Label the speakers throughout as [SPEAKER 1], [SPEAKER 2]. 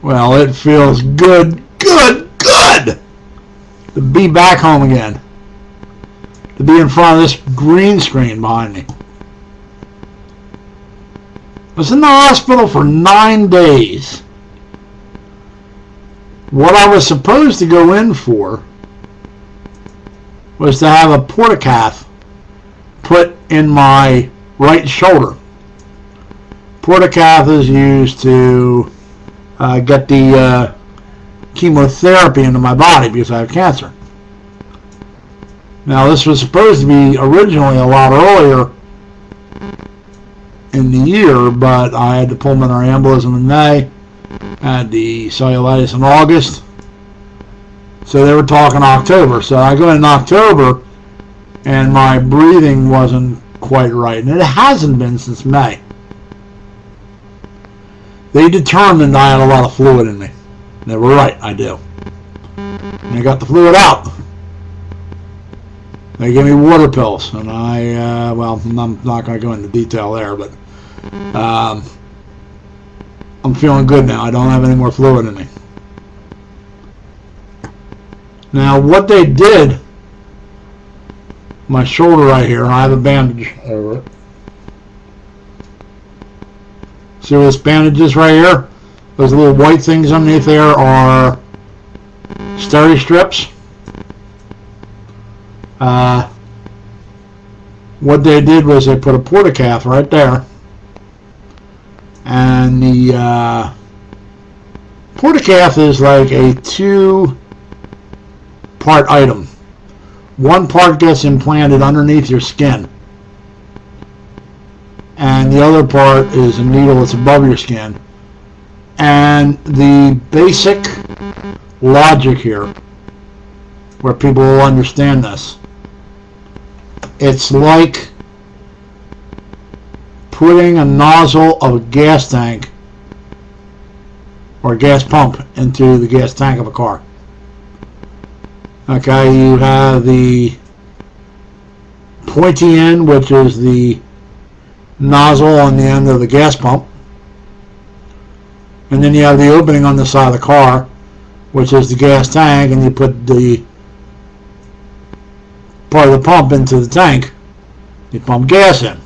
[SPEAKER 1] Well, it feels good, good, good to be back home again. To be in front of this green screen behind me. I was in the hospital for 9 days. What I was supposed to go in for was to have a portacath put in my right shoulder. Portacath is used to get the chemotherapy into my body because I have cancer. Now, this was supposed to be originally a lot earlier in the year, but I had the pulmonary embolism in May, had the cellulitis in August, so they were talking October. So I go in October, and my breathing wasn't quite right, and it hasn't been since May. They determined I had a lot of fluid in me. They were right, I do. And they got the fluid out. They gave me water pills, and well, I'm not going to go into detail there, but I'm feeling good now. I don't have any more fluid in me. Now, what they did, my shoulder right here, and I have a bandage over it. See where this bandage is right here? Those little white things underneath there are steri strips. What they did was they put a portacath right there, and the portacath is like a 2-part item. One part gets implanted underneath your skin, and the other part is a needle that's above your skin. And the basic logic here, where people will understand this, it's like putting a nozzle of a gas tank or a gas pump into the gas tank of a car. Okay, you have the pointy end, which is the nozzle on the end of the gas pump, and then you have the opening on the side of the car, which is the gas tank, and you put the part of the pump into the tank. You pump gas in.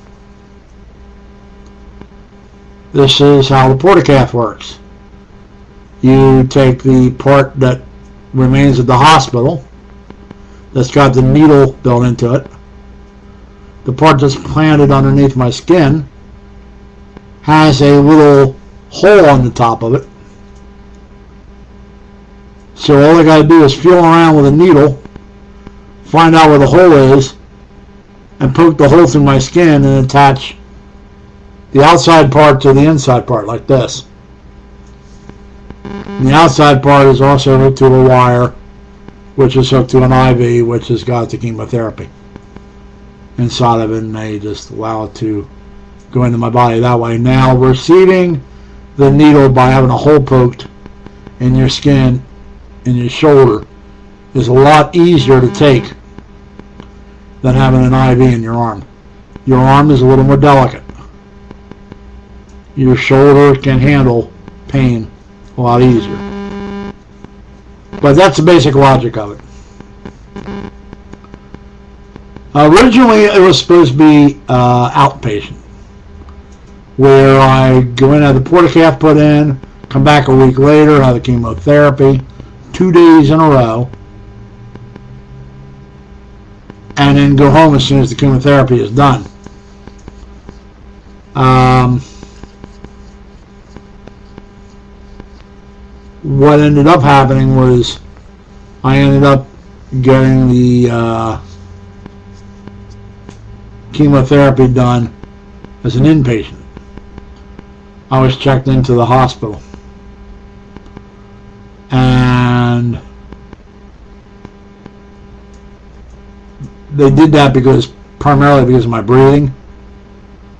[SPEAKER 1] This is how the portacath works. You take the part that remains at the hospital that's got the needle built into it. The part that's planted underneath my skin has a little hole on the top of it. So all I got to do is feel around with a needle, find out where the hole is, and poke the hole through my skin and attach the outside part to the inside part like this. And the outside part is also hooked to a wire, which is hooked to an IV, which has got the chemotherapy inside of it, and they just allow it to go into my body that way. Now, receiving the needle by having a hole poked in your skin, in your shoulder, is a lot easier to take than having an IV in your arm. Your arm is a little more delicate. Your shoulder can handle pain a lot easier. But that's the basic logic of it. Originally, it was supposed to be outpatient, where I go in, have the portacath put in, come back a week later, have the chemotherapy, 2 days in a row, and then go home as soon as the chemotherapy is done. What ended up happening was I ended up getting the chemotherapy done as an inpatient. I was checked into the hospital, and they did that primarily because of my breathing,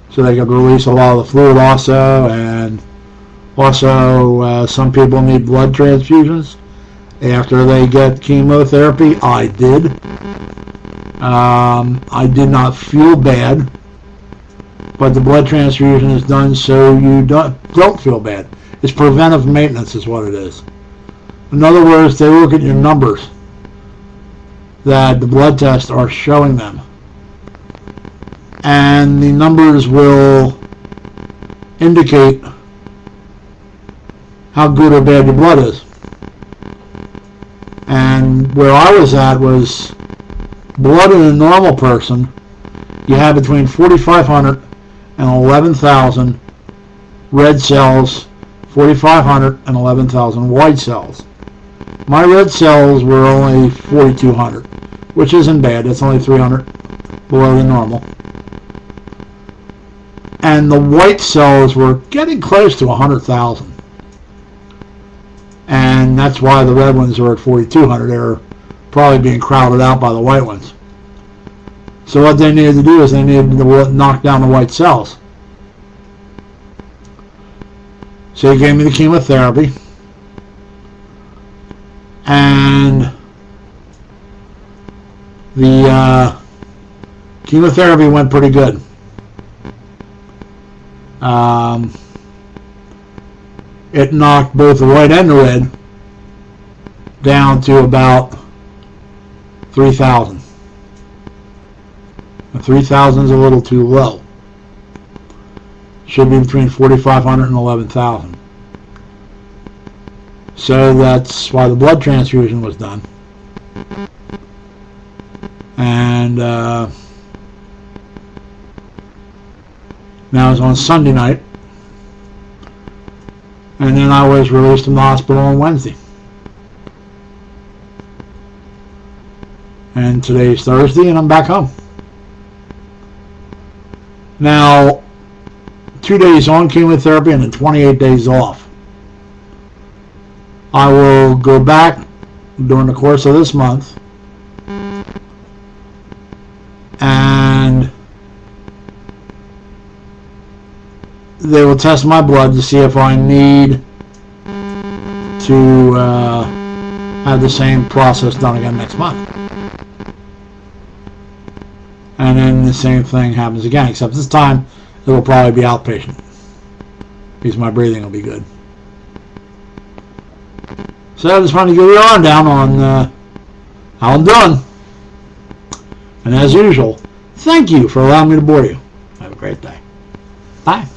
[SPEAKER 1] so they could release a lot of the fluid also, and also some people need blood transfusions after they get chemotherapy. I did. I did not feel bad but the blood transfusion is done so you don't feel bad. It's preventive maintenance is what it is. In other words, they look at your numbers that the blood tests are showing them, and the numbers will indicate how good or bad your blood is. And where I was at was blood in a normal person, you have between 4,500 and 11,000 red cells, 4,500 and 11,000 white cells. My red cells were only 4,200, which isn't bad. It's only 300 below the normal. And the white cells were getting close to 100,000. And that's why the red ones are at 4,200. They're probably being crowded out by the white ones. So what they needed to do is they needed to knock down the white cells. So he gave me the chemotherapy. And the chemotherapy went pretty good. It knocked both the white and the red down to about 3,000. 3,000 is a little too low. Should be between 4,500 and 11,000. So that's why the blood transfusion was done. And now it's on Sunday night. And then I was released from the hospital on Wednesday. And today's Thursday and I'm back home. Now, 2 days on chemotherapy and then 28 days off. I will go back during the course of this month and they will test my blood to see if I need to have the same process done again next month. And then the same thing happens again, except this time it will probably be outpatient because my breathing will be good. So I just wanted to give you a rundown on how I'm doing. And as usual, thank you for allowing me to bore you. Have a great day. Bye.